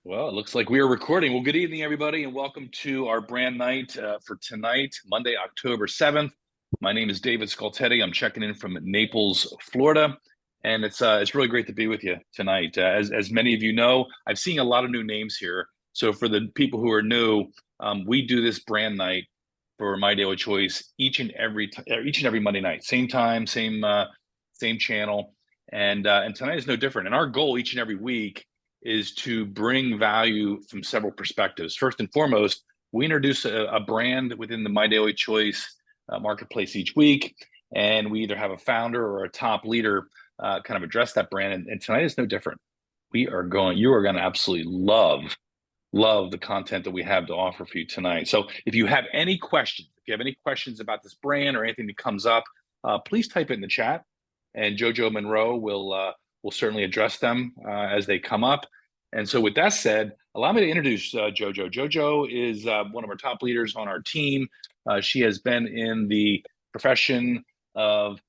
Well, it looks like we are recording. Well, good evening, everybody, and welcome to our brand night for tonight, Monday, October 7th. My name is David Scoltetti. I'm checking in from Naples, Florida, and it's really great to be with you tonight. As many of you know, I've seen a lot of new names here. So for the people who are new, we do this brand night for My Daily Choice each and every Monday night, same time, same channel, and tonight is no different. And our goal each and every week is to bring value from several perspectives. First and foremost, we introduce a brand within the My Daily Choice marketplace each week, and we either have a founder or a top leader kind of address that brand. And tonight is no different. You are going to absolutely love the content that we have to offer for you tonight. So if you have any questions, about this brand or anything that comes up, please type it in the chat, and Jojo Monroe will certainly address them as they come up. And so with that said, allow me to introduce Jojo. Jojo is one of our top leaders on our team. She has been in the profession of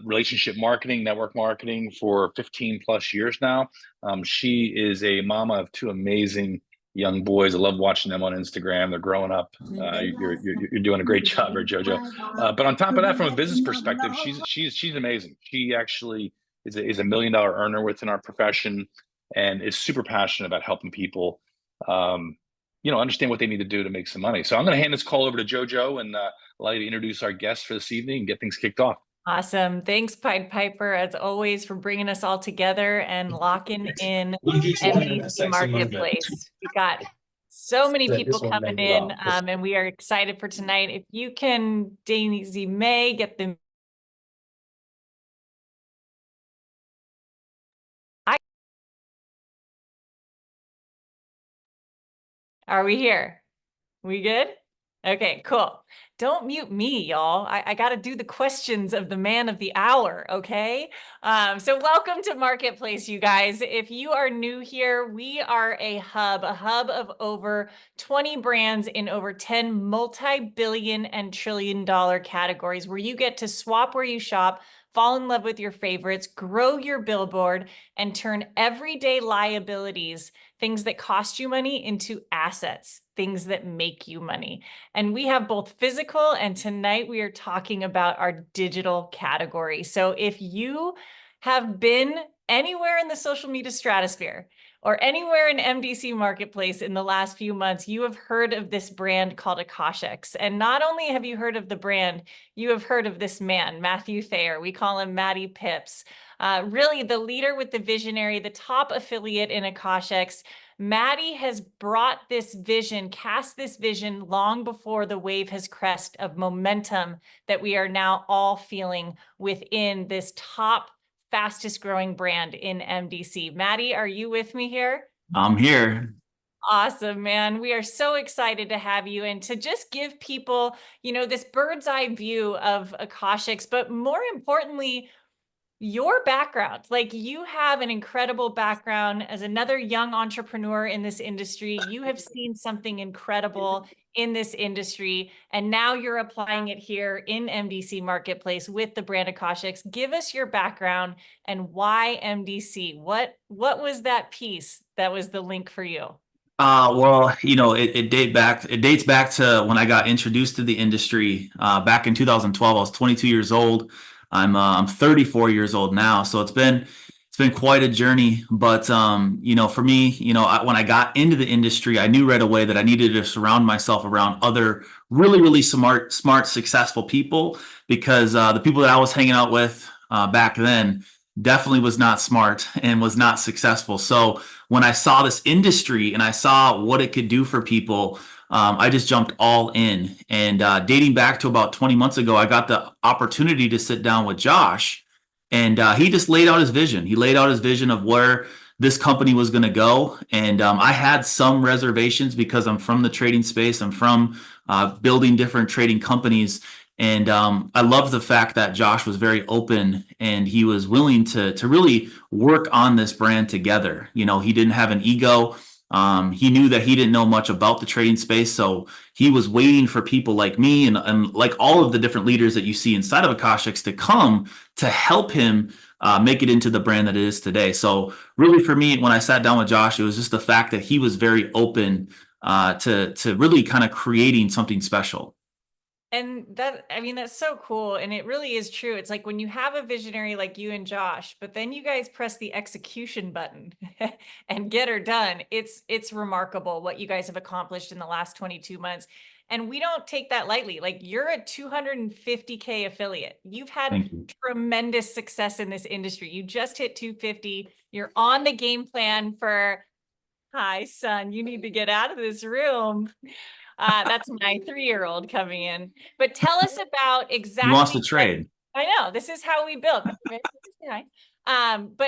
relationship marketing, network marketing for 15 plus years now. She is a mama of two amazing young boys. I love watching them on Instagram. They're growing up. You're doing a great job there, Jojo. But on top of that, from a business perspective, she's amazing. She actually is a $1 million earner within our profession, and is super passionate about helping people, understand what they need to do to make some money. So I'm going to hand this call over to Jojo and allow you to introduce our guests for this evening and get things kicked off. Awesome. Thanks, Pied Piper, as always, for bringing us all together and locking in MDC Marketplace. We got so many people coming in, and we are excited for tonight. If you can, Daisy May, get them. Are we here? We good? Okay, cool. Don't mute me, y'all. I got to do the questions of the man of the hour, okay? So welcome to Marketplace, you guys. If you are new here, we are a hub of over 20 brands in over 10 multi-billion and trillion-dollar categories where you get to swap where you shop, fall in love with your favorites, grow your billboard, and turn everyday liabilities, things that cost you money, into assets, things that make you money. And we have both physical, and tonight we are talking about our digital category. So if you have been anywhere in the social media stratosphere or anywhere in MDC Marketplace in the last few months, you have heard of this brand called AkashX. And not only have you heard of the brand, you have heard of this man, Matthew Thayer. We call him Matty Pips. Really the leader with the visionary, the top affiliate in AkashX. Matty has brought this vision, cast this vision long before the wave has crest of momentum that we are now all feeling within this top fastest growing brand in MDC. Matty, are you with me here? I'm here. Awesome, man. We are so excited to have you and to just give people, this bird's eye view of AkashX, but more importantly, your background. Like, you have an incredible background as another young entrepreneur in this industry. You have seen something incredible in this industry, and now you're applying it here in MDC Marketplace with the brand AkashX. Give us your background and why MDC. What was that piece that was the link for you? Well, it dates back to when I got introduced to the industry back in 2012. I was 22 years old. I'm 34 years old now, so it's been quite a journey. But for me, when I got into the industry, I knew right away that I needed to surround myself around other really smart, successful people, because the people that I was hanging out with back then definitely was not smart and was not successful. So when I saw this industry and I saw what it could do for people, I just jumped all in. And dating back to about 20 months ago, I got the opportunity to sit down with Josh, and he just laid out his vision. He laid out his vision of where this company was going to go. And I had some reservations because I'm from the trading space. I'm from building different trading companies. And I love the fact that Josh was very open and he was willing to really work on this brand together. He didn't have an ego. He knew that he didn't know much about the trading space, so he was waiting for people like me and like all of the different leaders that you see inside of AkashX to come to help him make it into the brand that it is today. So really for me, when I sat down with Josh, it was just the fact that he was very open to really kind of creating something special. And that, I mean, that's so cool. And it really is true. It's like when you have a visionary like you and Josh, but then you guys press the execution button and get her done. It's remarkable what you guys have accomplished in the last 22 months. And we don't take that lightly. Like, you're a 250K affiliate. You've had Thank you. tremendous success in this industry. You just hit 250. You're on the game plan for, hi, son, you need to get out of this room. That's my 3-year-old coming in. But tell us about exactly. He wants to trade. I know, this is how we build. But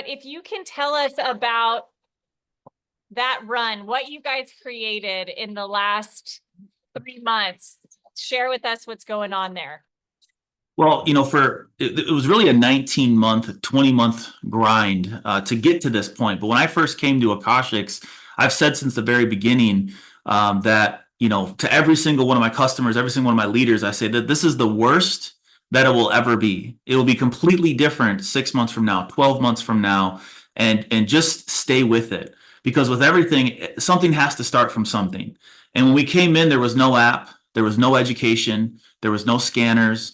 if you can tell us about that run, what you guys created in the last 3 months, share with us what's going on there. Well, it was really a 19-month, 20-month grind to get to this point. But when I first came to AkashX, I've said since the very beginning that, to every single one of my customers, every single one of my leaders, I say that this is the worst that it will ever be. It will be completely different 6 months from now, 12 months from now, and just stay with it. Because with everything, something has to start from something. And when we came in, there was no app, there was no education, there was no scanners,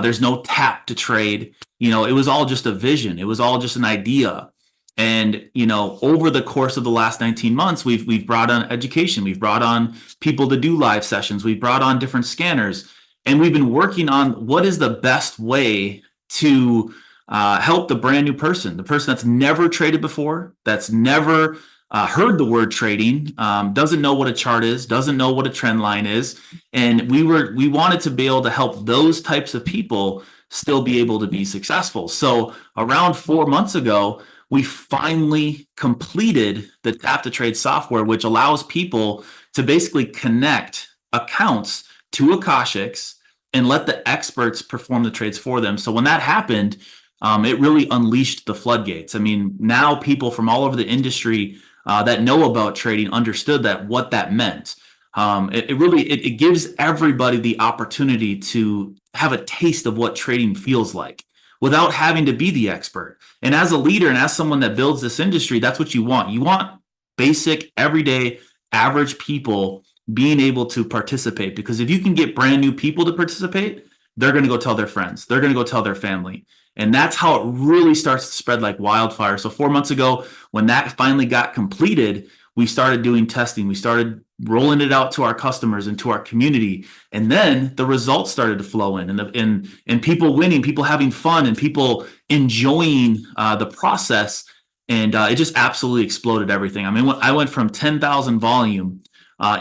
there's no tap to trade. It was all just a vision. It was all just an idea. And, over the course of the last 19 months, we've brought on education. We've brought on people to do live sessions. We've brought on different scanners. And we've been working on what is the best way to help the brand new person, the person that's never traded before, that's never heard the word trading, doesn't know what a chart is, doesn't know what a trend line is. And we wanted to be able to help those types of people still be able to be successful. So around 4 months ago, we finally completed the tap to trade software, which allows people to basically connect accounts to AkashX and let the experts perform the trades for them. So when that happened, it really unleashed the floodgates. I mean, now people from all over the industry that know about trading understood what that meant. It gives everybody the opportunity to have a taste of what trading feels like without having to be the expert. And as a leader and as someone that builds this industry, that's what you want. You want basic, everyday, average people being able to participate, because if you can get brand new people to participate, they're going to go tell their friends, they're going to go tell their family. And that's how it really starts to spread like wildfire. So 4 months ago, when that finally got completed, we started doing testing. We started rolling it out to our customers and to our community. And then the results started to flow in, and people winning, people having fun, and people enjoying the process. And it just absolutely exploded everything. I mean, I went from 10,000 volume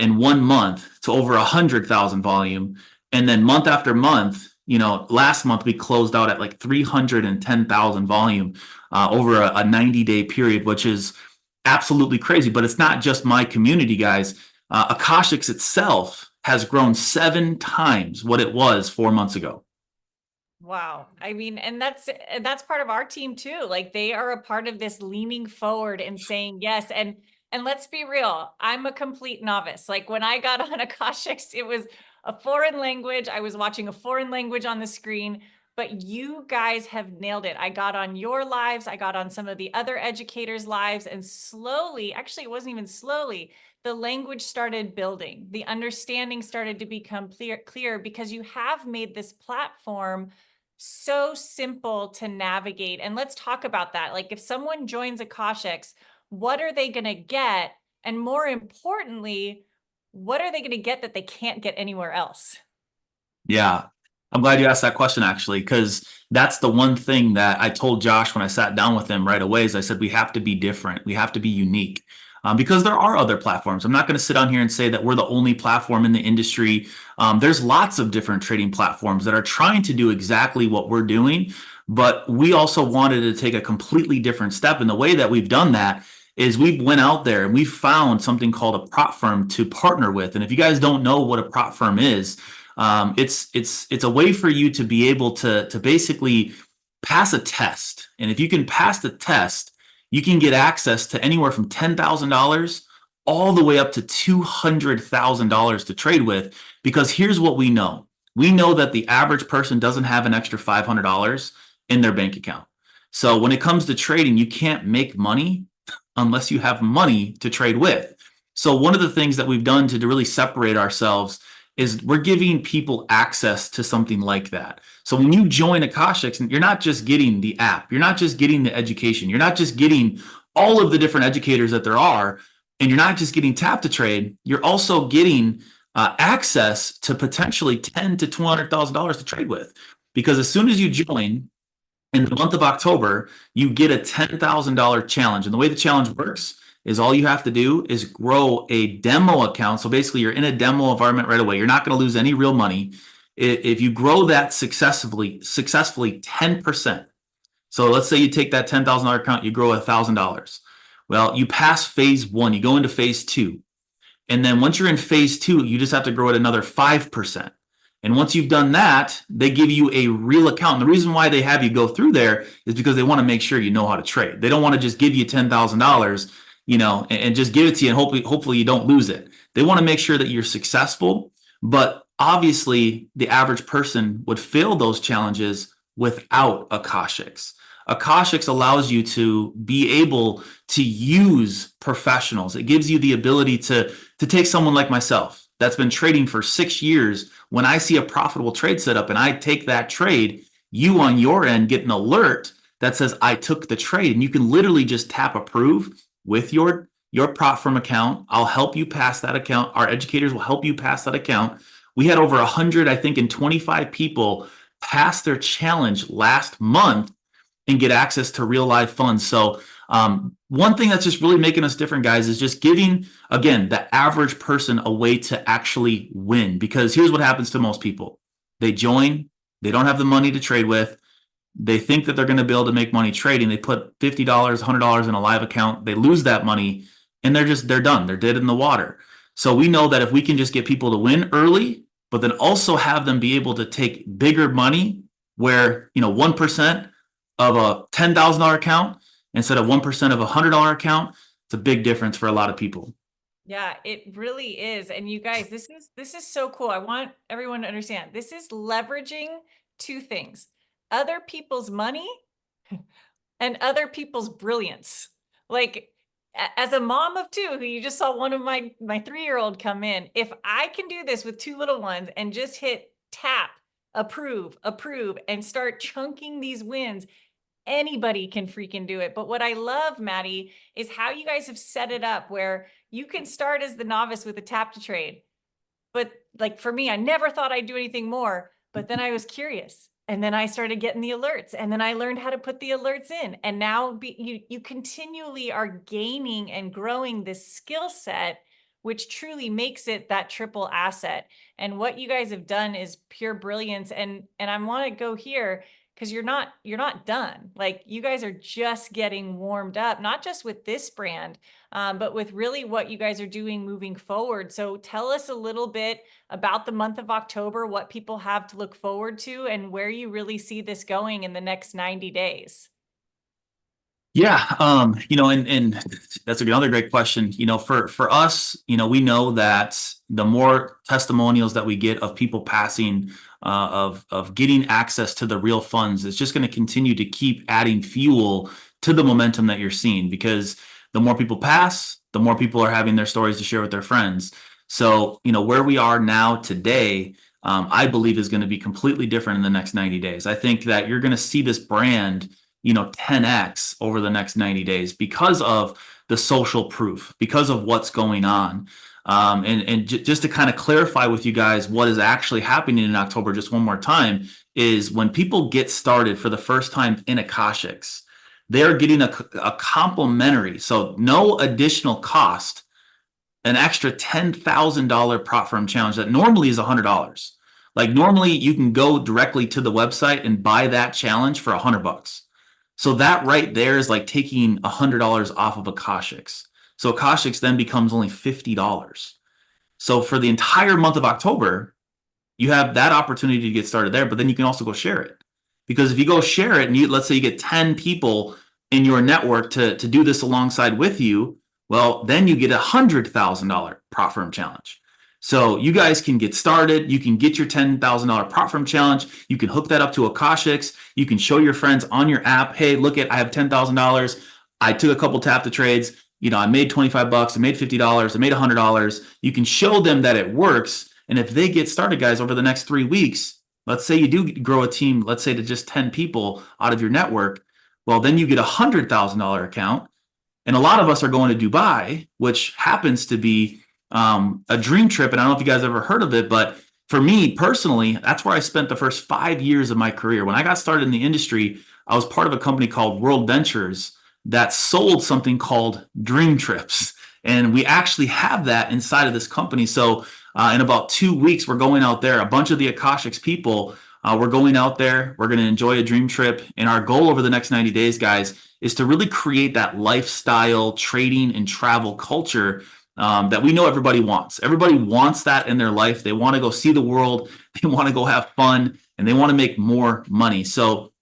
in 1 month to over 100,000 volume. And then month after month, last month we closed out at like 310,000 volume over a 90-day period, which is absolutely crazy. But it's not just my community, guys. AkashX itself has grown 7 times what it was 4 months ago. Wow. I mean, and that's part of our team too. Like, they are a part of this leaning forward and saying yes. And let's be real, I'm a complete novice. Like, when I got on AkashX, it was a foreign language. I was watching a foreign language on the screen, but you guys have nailed it. I got on your lives. I got on some of the other educators' lives, and slowly, actually, it wasn't even slowly, the language started building. The understanding started to become clear because you have made this platform so simple to navigate. And let's talk about that. Like, if someone joins AkashX, what are they going to get? And more importantly, what are they going to get that they can't get anywhere else? Yeah, I'm glad you asked that question, actually, because that's the one thing that I told Josh when I sat down with him right away. Is I said, we have to be different. We have to be unique. Because there are other platforms. I'm not going to sit on here and say that we're the only platform in the industry. There's lots of different trading platforms that are trying to do exactly what we're doing, but we also wanted to take a completely different step. And the way that we've done that is we went out there and we found something called a prop firm to partner with. And if you guys don't know what a prop firm is, it's a way for you to be able to basically pass a test. And if you can pass the test, you can get access to anywhere from $10,000 all the way up to $200,000 to trade with. Because here's what we know. We know that the average person doesn't have an extra $500 in their bank account. So when it comes to trading, you can't make money unless you have money to trade with. So one of the things that we've done to really separate ourselves is we're giving people access to something like that. So when you join AkashX, you're not just getting the app, you're not just getting the education, you're not just getting all of the different educators that there are, and you're not just getting tap to trade, you're also getting access to potentially $10,000 to $200,000 to trade with. Because as soon as you join, in the month of October, you get a $10,000 challenge. And the way the challenge works is all you have to do is grow a demo account. So basically, you're in a demo environment right away. You're not going to lose any real money. If you grow that successfully 10%. So let's say you take that $10,000 account, you grow $1,000. Well, you pass phase 1, you go into phase 2. And then once you're in phase 2, you just have to grow it another 5%. And once you've done that, they give you a real account. And the reason why they have you go through there is because they want to make sure you know how to trade. They don't want to just give you $10,000, and just give it to you and hopefully you don't lose it. They want to make sure that you're successful. But obviously, the average person would fail those challenges without AkashX. AkashX allows you to be able to use professionals. It gives you the ability to take someone like myself that's been trading for 6 years. When I see a profitable trade set up and I take that trade, you on your end get an alert that says I took the trade, and you can literally just tap approve with your prop firm account. I'll help you pass that account. Our educators will help you pass that account. We had over 100, I think, and 25 people pass their challenge last month and get access to real live funds. So one thing that's just really making us different, guys, is just giving, again, the average person a way to actually win. Because here's what happens to most people. They join, they don't have the money to trade with. They think that they're going to be able to make money trading. They put $50, $100 in a live account. They lose that money and they're done. They're dead in the water. So we know that if we can just get people to win early, but then also have them be able to take bigger money where, 1% of a $10,000 account instead of 1% of a $100 account, it's a big difference for a lot of people. Yeah, it really is. And you guys, this is so cool. I want everyone to understand this is leveraging two things: other people's money and other people's brilliance. Like, as a mom of 2, who you just saw one of my 3-year-old come in, if I can do this with 2 little ones and just hit tap, approve, and start chunking these wins, anybody can freaking do it. But what I love, Maddie, is how you guys have set it up where you can start as the novice with a tap to trade. But like for me, I never thought I'd do anything more, but then I was curious. And then I started getting the alerts, and then I learned how to put the alerts in. And now you continually are gaining and growing this skill set, which truly makes it that triple asset. And what you guys have done is pure brilliance. And I want to go here because you're not done. Like, you guys are just getting warmed up, not just with this brand, but with really what you guys are doing moving forward. So tell us a little bit about the month of October, what people have to look forward to, and where you really see this going in the next 90 days. Yeah, and that's another great question. For us, we know that the more testimonials that we get of people passing, of getting access to the real funds, it's just going to continue to keep adding fuel to the momentum that you're seeing. Because the more people pass, the more people are having their stories to share with their friends. So, where we are now today, I believe is going to be completely different in the next 90 days. I think that you're going to see this brand 10x over the next 90 days because of the social proof, because of what's going on. Just to kind of clarify with you guys what is actually happening in October, just one more time, is when people get started for the first time in AkashX, they're getting a complimentary, so no additional cost, an extra $10,000 prop firm challenge that normally is $100. Like, normally you can go directly to the website and buy that challenge for $100. So that right there is like taking $100 off of AkashX. So AkashX then becomes only $50. So for the entire month of October, you have that opportunity to get started there, but then you can also go share it. Because if you go share it and let's say you get 10 people in your network to do this alongside with you, well, then you get $100,000 prop firm challenge. So you guys can get started. You can get your $10,000 prop firm challenge. You can hook that up to AkashX. You can show your friends on your app, hey, look at, I have $10,000. I took a couple tap to trades. I made 25 bucks. I made $50. I made $100. You can show them that it works. And if they get started, guys, over the next 3 weeks, let's say you do grow a team, let's say to just 10 people out of your network. Well, then you get a $100,000 account. And a lot of us are going to Dubai, which happens to be a dream trip. And I don't know if you guys ever heard of it, but for me personally, that's where I spent the first 5 years of my career. When I got started in the industry, I was part of a company called World Ventures that sold something called Dream Trips. And we actually have that inside of this company. So in about 2 weeks, we're going out there. A bunch of the AkashX people, we're going out there. We're going to enjoy a dream trip. And our goal over the next 90 days, guys, is to really create that lifestyle, trading, and travel culture that we know everybody wants. Everybody wants that in their life. They want to go see the world. They want to go have fun, and they want to make more money. So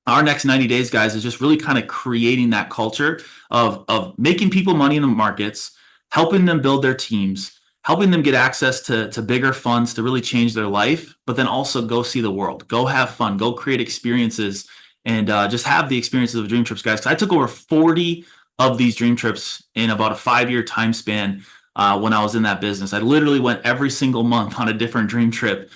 our next 90 days, guys, is just really kind of creating that culture of making people money in the markets, helping them build their teams, helping them get access to bigger funds to really change their life, but then also go see the world, go have fun, go create experiences, and just have the experiences of dream trips, guys. I took over 40 of these dream trips in about a 5-year time span when I was in that business. I literally went every single month on a different dream trip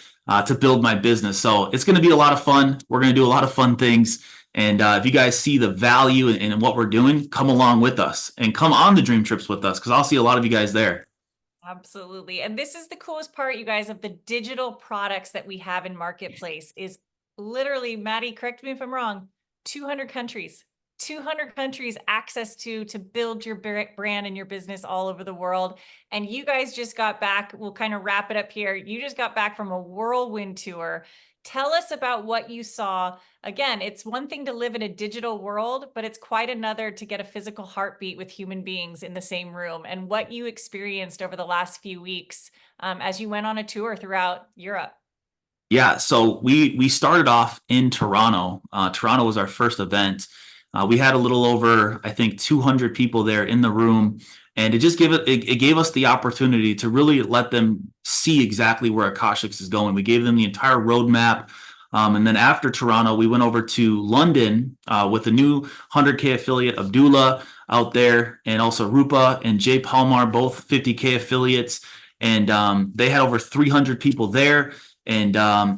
to build my business. So it's going to be a lot of fun. We're going to do a lot of fun things. And if you guys see the value in what we're doing, come along with us and come on the dream trips with us, because I'll see a lot of you guys there. Absolutely. And this is the coolest part, you guys, of the digital products that we have in Marketplace is literally, Maddie, correct me if I'm wrong, 200 countries. 200 countries access to build your brand and your business all over the world. And you guys just got back. We'll kind of wrap it up here. You just got back from a whirlwind tour. Tell us about what you saw. Again, it's one thing to live in a digital world, but it's quite another to get a physical heartbeat with human beings in the same room, and what you experienced over the last few weeks as you went on a tour throughout Europe. Yeah, so we started off in Toronto. Toronto was our first event. We had a little over, I think, 200 people there in the room, and it gave us the opportunity to really let them see exactly where AkashX is going. We gave them the entire roadmap. And then after Toronto, we went over to London with a new 100K affiliate, Abdullah, out there, and also Rupa and Jay Palmar, both 50K affiliates. And they had over 300 people there, and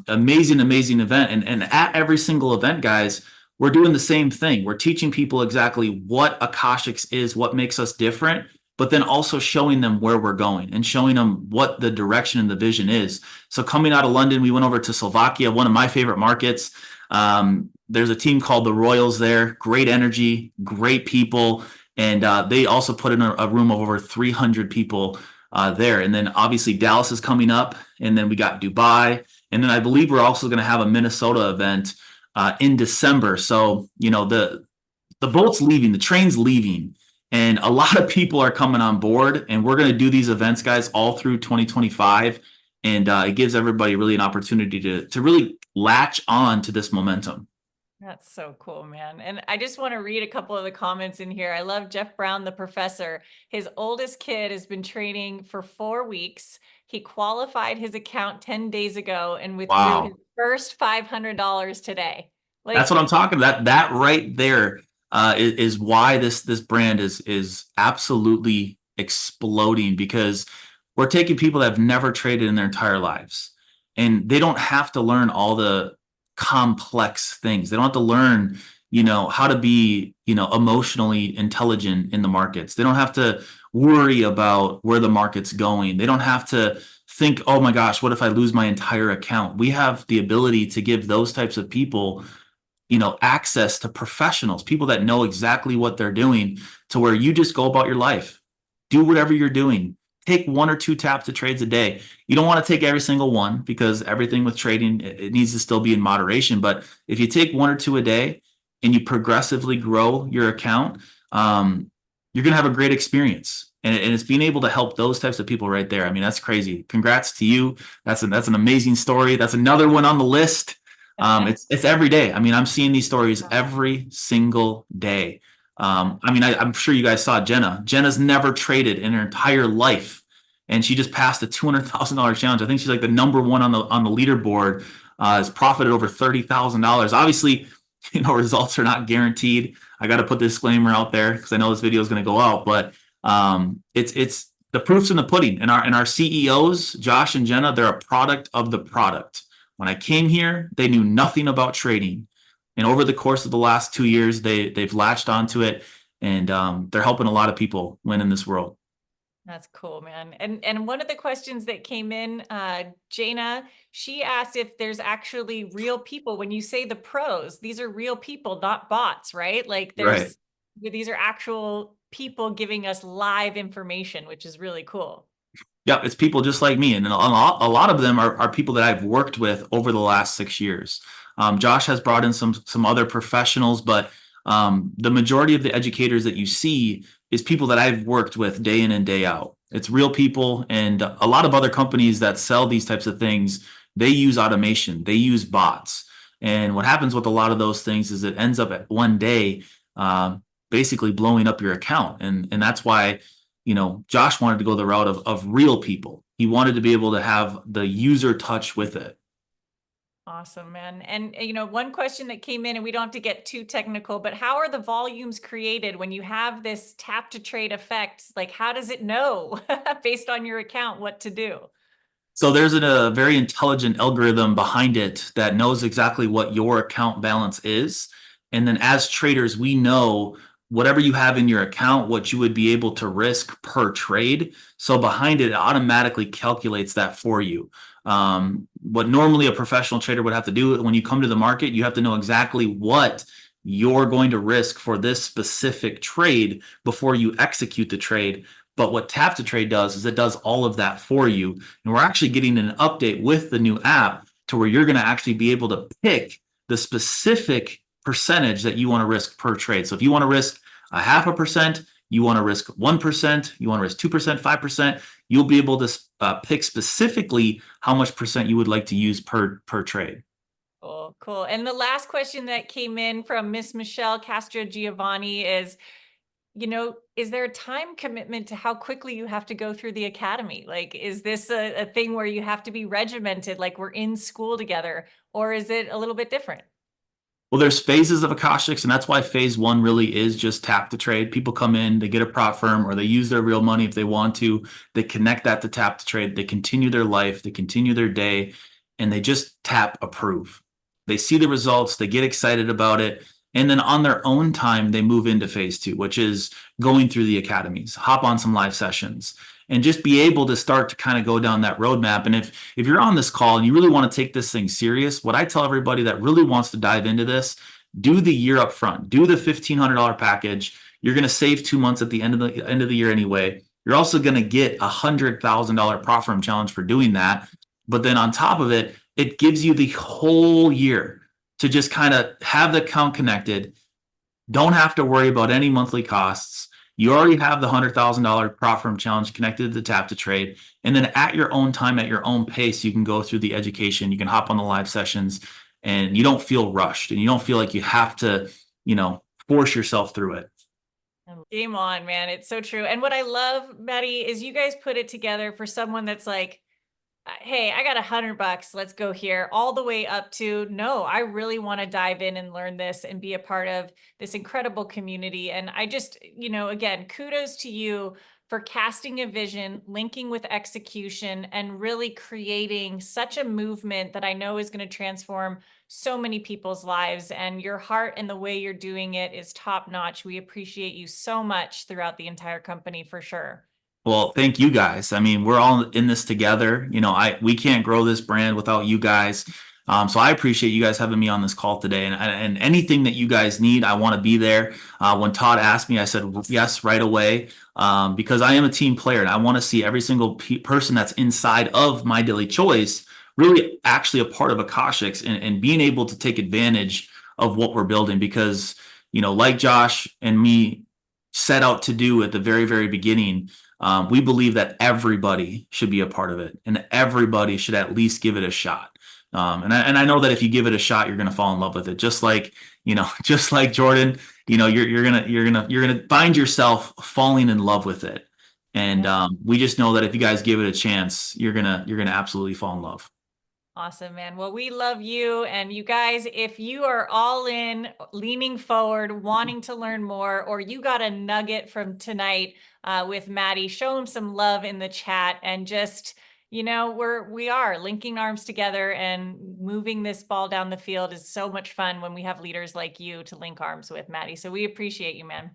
amazing event. And at every single event, guys, we're doing the same thing. We're teaching people exactly what AkashX is, what makes us different, but then also showing them where we're going and showing them what the direction and the vision is. So coming out of London, we went over to Slovakia, one of my favorite markets. There's a team called the Royals there, great energy, great people. And they also put in a room of over 300 people there. And then obviously Dallas is coming up, and then we got Dubai. And then I believe we're also going to have a Minnesota event in December. So, the boat's leaving, the train's leaving, and a lot of people are coming on board, and we're going to do these events, guys, all through 2025. And it gives everybody really an opportunity to really latch on to this momentum. That's so cool, man. And I just want to read a couple of the comments in here. I love Jeff Brown, the professor. His oldest kid has been training for 4 weeks. He qualified his account 10 days ago and withdrew his first $500 today. That's what I'm talking about. That right there is why this brand is absolutely exploding, because we're taking people that have never traded in their entire lives, and they don't have to learn all the complex things. They don't have to learn, how to be, emotionally intelligent in the markets. They don't have to worry about where the market's going. They don't have to think, oh my gosh, what if I lose my entire account? We have the ability to give those types of people, access to professionals, people that know exactly what they're doing, to where you just go about your life, do whatever you're doing. Take 1 or 2 tap to trades a day. You don't want to take every single one, because everything with trading, it needs to still be in moderation. But if you take 1 or 2 a day and you progressively grow your account, you're going to have a great experience. And it's being able to help those types of people right there. I mean, that's crazy. Congrats to you. That's an amazing story. That's another one on the list. It's every day. I mean, I'm seeing these stories every single day. I'm sure you guys saw Jenna. Jenna's never traded in her entire life, and she just passed a $200,000 challenge. I think she's like the number one on the leaderboard. Has profited over $30,000. Obviously, results are not guaranteed. I got to put the disclaimer out there because I know this video is going to go out, but it's the proof's in the pudding. And our CEOs, Josh and Jenna, they're a product of the product. When I came here, they knew nothing about trading, and over the course of the last 2 years, they've latched onto it, and they're helping a lot of people win in this world. That's cool, man. And one of the questions that came in, Jaina, she asked if there's actually real people. When you say the pros, these are real people, not bots, right? Like Right. these are actual people giving us live information, which is really cool. Yeah, it's people just like me, and a lot of them are people that I've worked with over the last 6 years. Josh has brought in some other professionals, but the majority of the educators that you see is people that I've worked with day in and day out. It's real people, and a lot of other companies that sell these types of things, they use automation, they use bots. And what happens with a lot of those things is it ends up at one day basically blowing up your account. And that's why, Josh wanted to go the route of real people. He wanted to be able to have the user touch with it. Awesome, man. And one question that came in, and we don't have to get too technical, but how are the volumes created when you have this tap to trade effect? Like, how does it know based on your account what to do? So there's a very intelligent algorithm behind it that knows exactly what your account balance is. And then as traders, we know whatever you have in your account, what you would be able to risk per trade. So behind it, it automatically calculates that for you. What normally a professional trader would have to do when you come to the market, you have to know exactly what you're going to risk for this specific trade before you execute the trade. But what Tap to Trade does is it does all of that for you. And we're actually getting an update with the new app to where you're going to actually be able to pick the specific percentage that you want to risk per trade. So if you want to risk 0.5%, you want to risk 1%, you want to risk 2%, 5%, you'll be able to pick specifically how much percent you would like to use per trade. Cool, cool. And the last question that came in from Miss Michelle Castro Giovanni is, is there a time commitment to how quickly you have to go through the academy? Like, is this a thing where you have to be regimented, like we're in school together, or is it a little bit different? Well, there's phases of AkashX, and that's why phase one really is just tap to trade. People come in, they get a prop firm, or they use their real money if they want to. They connect that to tap to trade. They continue their life, they continue their day, and they just tap approve. They see the results, they get excited about it, and then on their own time, they move into phase two, which is going through the academies, hop on some live sessions, and just be able to start to kind of go down that roadmap. And if you're on this call and you really want to take this thing serious, what I tell everybody that really wants to dive into this, do the year up front, do the $1,500 package. You're going to save 2 months at the end of the year anyway. You're also going to get a $100,000 prop firm challenge for doing that. But then on top of it, it gives you the whole year to just kind of have the account connected. Don't have to worry about any monthly costs. You already have the $100,000 prop firm challenge connected to the tap to trade. And then at your own time, at your own pace, you can go through the education. You can hop on the live sessions and you don't feel rushed and you don't feel like you have to, force yourself through it. Game on, man. It's so true. And what I love, Maddie, is you guys put it together for someone that's like, hey, I got $100. Let's go here, all the way up to, no, I really want to dive in and learn this and be a part of this incredible community. And I just, again, kudos to you for casting a vision, linking with execution, and really creating such a movement that I know is going to transform so many people's lives. And your heart and the way you're doing it is top notch. We appreciate you so much throughout the entire company, for sure. Well, thank you guys. I mean, we're all in this together. We can't grow this brand without you guys. So I appreciate you guys having me on this call today. And anything that you guys need, I want to be there. When Todd asked me, I said yes right away, because I am a team player and I want to see every single person that's inside of My Daily Choice really actually a part of AkashX and being able to take advantage of what we're building. Because, like Josh and me set out to do at the very, very beginning, we believe that everybody should be a part of it and everybody should at least give it a shot. And I know that if you give it a shot, you're going to fall in love with it. Just like Jordan, you're going to find yourself falling in love with it. And we just know that if you guys give it a chance, you're gonna absolutely fall in love. Awesome, man. Well, we love you. And you guys, if you are all in, leaning forward, wanting to learn more, or you got a nugget from tonight with Maddie, show him some love in the chat and just, you know, we are linking arms together and moving this ball down the field is so much fun when we have leaders like you to link arms with, Maddie. So we appreciate you, man.